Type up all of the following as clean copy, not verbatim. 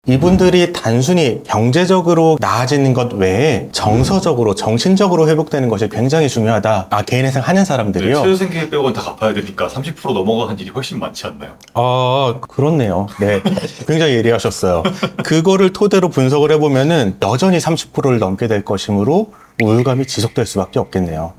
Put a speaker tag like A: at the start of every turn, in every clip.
A: 이분들이 단순히 경제적으로 나아지는 것 외에 정서적으로, 정신적으로 회복되는 것이 굉장히 중요하다. 개인회생 하는 사람들이요.
B: 최저생 계획100원 다 갚아야 되니까 30% 넘어가는 일이 훨씬 많지 않나요?
A: 그렇네요. 네. 굉장히 예리하셨어요. 그거를 토대로 분석을 해보면은 여전히 30%를 넘게 될 것이므로 우울감이 지속될 수밖에 없겠네요.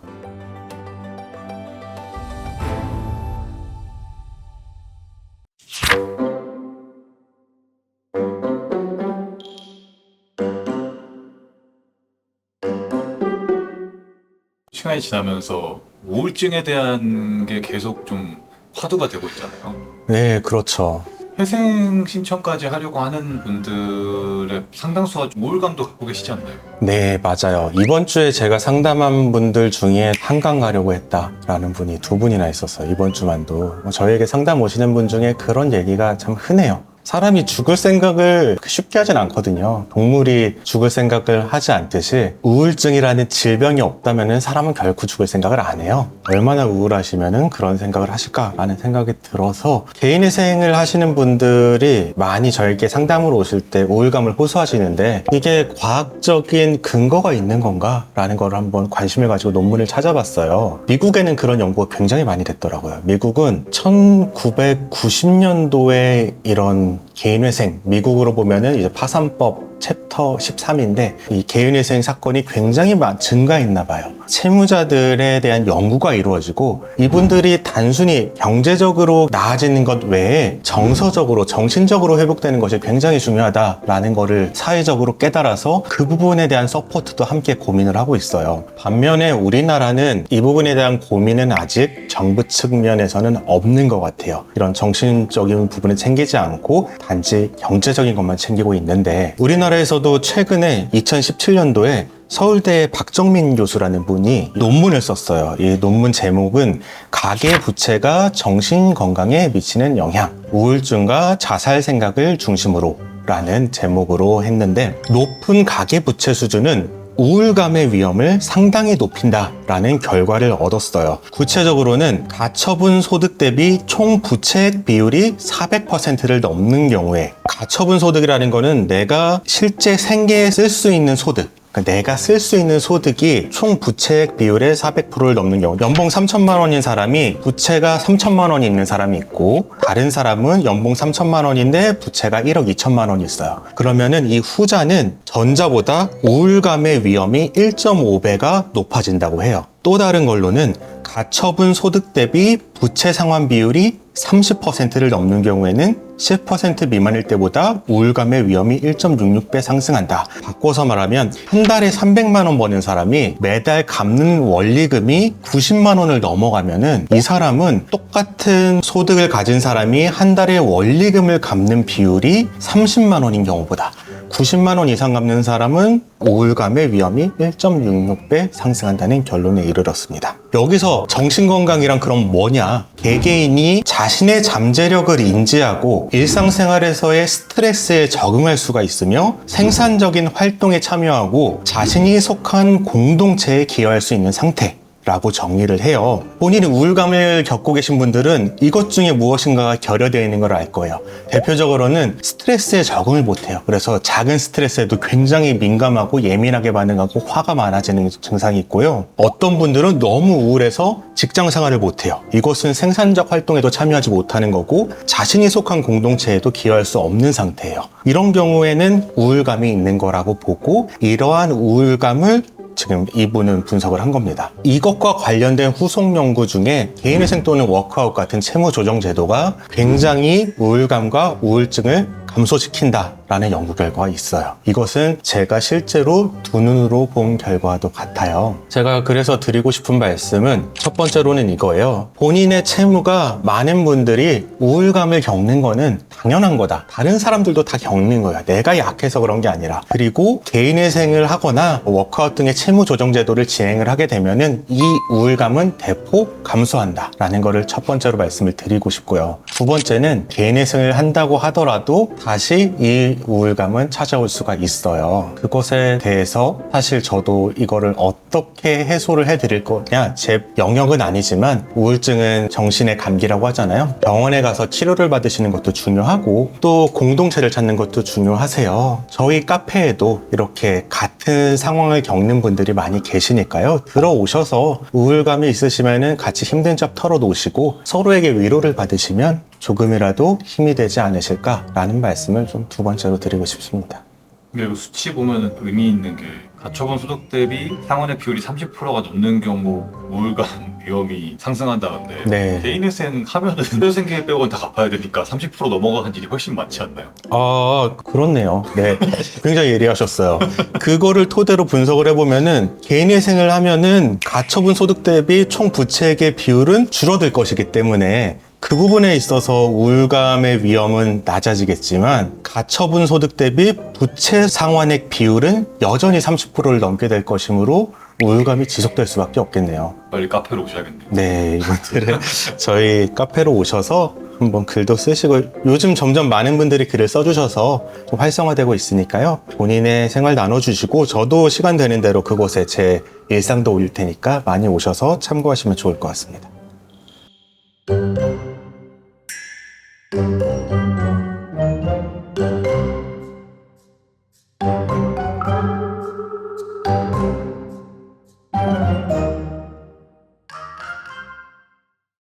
B: 시간이 지나면서 우울증에 대한 게 계속 좀 화두가 되고 있잖아요.
A: 네, 그렇죠.
B: 회생 신청까지 하려고 하는 분들의 상당수가 우울감도 갖고 계시지 않나요?
A: 네, 맞아요. 이번 주에 제가 상담한 분들 중에 한강 가려고 했다라는 분이 2분이나 있었어요. 이번 주만도. 저에게 상담 오시는 분 중에 그런 얘기가 참 흔해요. 사람이 죽을 생각을 쉽게 하진 않거든요. 동물이 죽을 생각을 하지 않듯이 우울증이라는 질병이 없다면 사람은 결코 죽을 생각을 안 해요. 얼마나 우울하시면 그런 생각을 하실까라는 생각이 들어서 개인회생을 하시는 분들이 많이 저에게 상담으로 오실 때 우울감을 호소하시는데 이게 과학적인 근거가 있는 건가? 라는 걸 한번 관심을 가지고 논문을 찾아봤어요. 미국에는 그런 연구가 굉장히 많이 됐더라고요. 미국은 1990년도에 이런 개인회생, 미국으로 보면은 이제 파산법 챕터 13인데 이 개인회생 사건이 굉장히 증가했나 봐요. 채무자들에 대한 연구가 이루어지고 이분들이 단순히 경제적으로 나아지는 것 외에 정서적으로, 정신적으로 회복되는 것이 굉장히 중요하다라는 거를 사회적으로 깨달아서 그 부분에 대한 서포트도 함께 고민을 하고 있어요. 반면에 우리나라는 이 부분에 대한 고민은 아직 정부 측면에서는 없는 것 같아요. 이런 정신적인 부분을 챙기지 않고 단지 경제적인 것만 챙기고 있는데 우리나라에서도 최근에 2017년도에 서울대의 박정민 교수라는 분이 논문을 썼어요. 이 논문 제목은 가계부채가 정신건강에 미치는 영향, 우울증과 자살 생각을 중심으로 라는 제목으로 했는데 높은 가계부채 수준은 우울감의 위험을 상당히 높인다라는 결과를 얻었어요. 구체적으로는 가처분 소득 대비 총 부채액 비율이 400%를 넘는 경우에, 가처분 소득이라는 거는 내가 실제 생계에 쓸 수 있는 소득, 그러니까 내가 쓸 수 있는 소득이 총 부채액 비율의 400%를 넘는 경우, 연봉 3천만 원인 사람이 부채가 3천만 원이 있는 사람이 있고 다른 사람은 연봉 3천만 원인데 부채가 1억 2천만 원이 있어요. 그러면은 이 후자는 전자보다 우울감의 위험이 1.5배가 높아진다고 해요. 또 다른 걸로는 가처분 소득 대비 부채 상환 비율이 30%를 넘는 경우에는 10% 미만일 때보다 우울감의 위험이 1.66배 상승한다. 바꿔서 말하면 한 달에 300만 원 버는 사람이 매달 갚는 원리금이 90만 원을 넘어가면은 이 사람은 똑같은 소득을 가진 사람이 한 달에 원리금을 갚는 비율이 30만 원인 경우보다 90만 원 이상 갚는 사람은 우울감의 위험이 1.66배 상승한다는 결론에 이르렀습니다. 여기서 정신건강이란 그럼 뭐냐? 개개인이 자신의 잠재력을 인지하고 일상생활에서의 스트레스에 적응할 수가 있으며 생산적인 활동에 참여하고 자신이 속한 공동체에 기여할 수 있는 상태 라고 정의를 해요. 본인이 우울감을 겪고 계신 분들은 이것 중에 무엇인가가 결여되어 있는 걸 알 거예요. 대표적으로는 스트레스에 적응을 못해요. 그래서 작은 스트레스에도 굉장히 민감하고 예민하게 반응하고 화가 많아지는 증상이 있고요. 어떤 분들은 너무 우울해서 직장 생활을 못해요. 이것은 생산적 활동에도 참여하지 못하는 거고 자신이 속한 공동체에도 기여할 수 없는 상태예요. 이런 경우에는 우울감이 있는 거라고 보고 이러한 우울감을 지금 이분은 분석을 한 겁니다. 이것과 관련된 후속 연구 중에 개인회생 또는 워크아웃 같은 채무 조정 제도가 굉장히 우울감과 우울증을 감소시킨다라는 연구 결과가 있어요. 이것은 제가 실제로 두 눈으로 본 결과도 같아요. 제가 그래서 드리고 싶은 말씀은 첫 번째로는 이거예요. 본인의 채무가 많은 분들이 우울감을 겪는 거는 당연한 거다. 다른 사람들도 다 겪는 거야. 내가 약해서 그런 게 아니라. 그리고 개인회생을 하거나 워크아웃 등의 채무 조정 제도를 진행을 하게 되면은 이 우울감은 대폭 감소한다라는 거를 첫 번째로 말씀을 드리고 싶고요. 두 번째는 개인회생을 한다고 하더라도 다시 이 우울감은 찾아올 수가 있어요. 그것에 대해서 사실 저도 이거를 어떻게 해소를 해드릴 거냐, 제 영역은 아니지만 우울증은 정신의 감기라고 하잖아요. 병원에 가서 치료를 받으시는 것도 중요하고 또 공동체를 찾는 것도 중요하세요. 저희 카페에도 이렇게 같은 상황을 겪는 분들이 많이 계시니까요. 들어오셔서 우울감이 있으시면은 같이 힘든 점 털어놓으시고 서로에게 위로를 받으시면 조금이라도 힘이 되지 않으실까라는 말씀을 좀 두 번째로 드리고 싶습니다.
B: 근데 이거 수치 보면 의미 있는 게 가처분 소득 대비 상환의 비율이 30%가 넘는 경우 우울감 위험이 상승한다는데
A: 네.
B: 개인회생 하면은 회생 계획100원 다 갚아야 되니까 30% 넘어가는 일이 훨씬 많지 않나요?
A: 아, 그렇네요. 네. 굉장히 예리하셨어요. 그거를 토대로 분석을 해보면은 개인회생을 하면은 가처분 소득 대비 총 부채액의 비율은 줄어들 것이기 때문에 그 부분에 있어서 우울감의 위험은 낮아지겠지만 가처분 소득 대비 부채 상환액 비율은 여전히 30%를 넘게 될 것이므로 우울감이 지속될 수밖에 없겠네요.
B: 빨리 카페로 오셔야겠네요.
A: 네, 이것들을 저희 카페로 오셔서 한번 글도 쓰시고 요즘 점점 많은 분들이 글을 써주셔서 좀 활성화되고 있으니까요. 본인의 생활 나눠주시고 저도 시간 되는 대로 그곳에 제 일상도 올릴 테니까 많이 오셔서 참고하시면 좋을 것 같습니다.